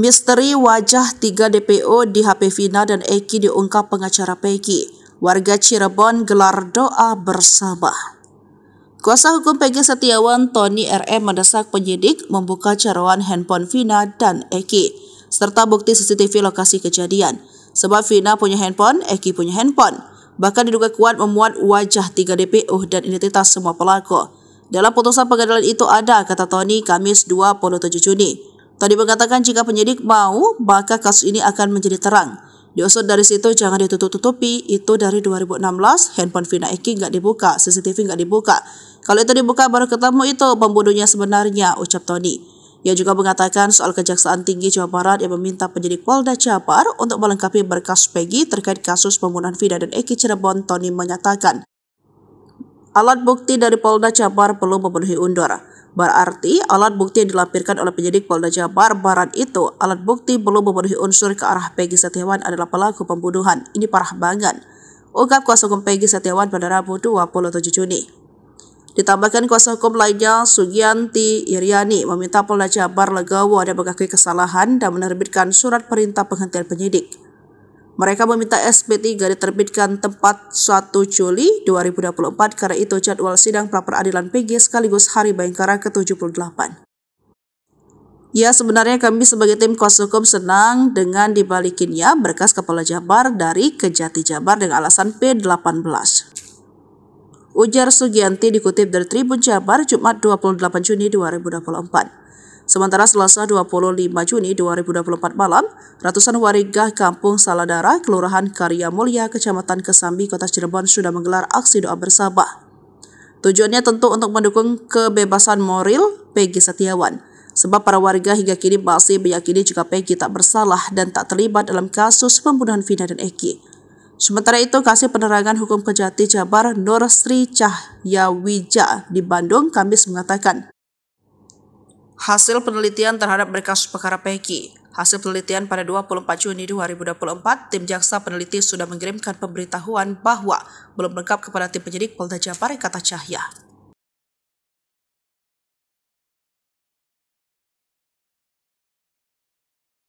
Misteri wajah 3 DPO di HP Vina dan Eki diungkap pengacara Peggy. Warga Cirebon gelar doa bersama. Kuasa hukum Peggy Setiawan, Tony RM, mendesak penyidik membuka carawan handphone Vina dan Eki, serta bukti CCTV lokasi kejadian. Sebab Vina punya handphone, Eki punya handphone. Bahkan diduga kuat memuat wajah 3 DPO dan identitas semua pelaku. Dalam putusan pengadilan itu ada, kata Tony, Kamis 27 Juni. Tony mengatakan jika penyidik mau, maka kasus ini akan menjadi terang. Diusut dari situ jangan ditutup-tutupi, itu dari 2016, handphone Vina Eki nggak dibuka, CCTV nggak dibuka. Kalau itu dibuka baru ketemu itu pembunuhnya sebenarnya, ucap Tony. Ia juga mengatakan soal Kejaksaan Tinggi Jawa Barat yang meminta penyidik Polda Jabar untuk melengkapi berkas Peggy terkait kasus pembunuhan Vina dan Eki Cirebon. Tony menyatakan alat bukti dari Polda Jabar belum memenuhi undur. Berarti alat bukti yang dilampirkan oleh penyidik Polda Jabar Barat itu, alat bukti belum memenuhi unsur ke arah Peggy Setiawan adalah pelaku pembunuhan. Ini parah banget, ungkap kuasa hukum Peggy Setiawan pada Rabu 27 Juni. Ditambahkan kuasa hukum lainnya, Sugianti Iriani, meminta Polda Jabar legowo dan mengakui kesalahan dan menerbitkan surat perintah penghentian penyidik. Mereka meminta SP3 diterbitkan tepat 1 Juli 2024 karena itu jadwal sidang pra-peradilan Peggy sekaligus Hari Bayangkara ke-78. Ya, sebenarnya kami sebagai tim kuasa hukum senang dengan dibalikinnya berkas Kapolda Jabar dari Kejati Jabar dengan alasan P18. Ujar Sugianti dikutip dari Tribun Jabar Jumat 28 Juni 2024. Sementara Selasa 25 Juni 2024 malam, ratusan warga Kampung Saladara, Kelurahan Karya Mulya, Kecamatan Kesambi, Kota Cirebon sudah menggelar aksi doa bersama. Tujuannya tentu untuk mendukung kebebasan moral Peggy Setiawan, sebab para warga hingga kini masih meyakini jika Peggy tak bersalah dan tak terlibat dalam kasus pembunuhan Vina dan Eki. Sementara itu, Kasih Penerangan Hukum Kejati Jabar Nur Sri Cahyawija di Bandung Kamis mengatakan, hasil penelitian terhadap berkas perkara Peggy. Hasil penelitian pada 24 Juni 2024, tim jaksa peneliti sudah mengirimkan pemberitahuan bahwa belum lengkap kepada tim penyidik Polda Jabar, kata Cahya.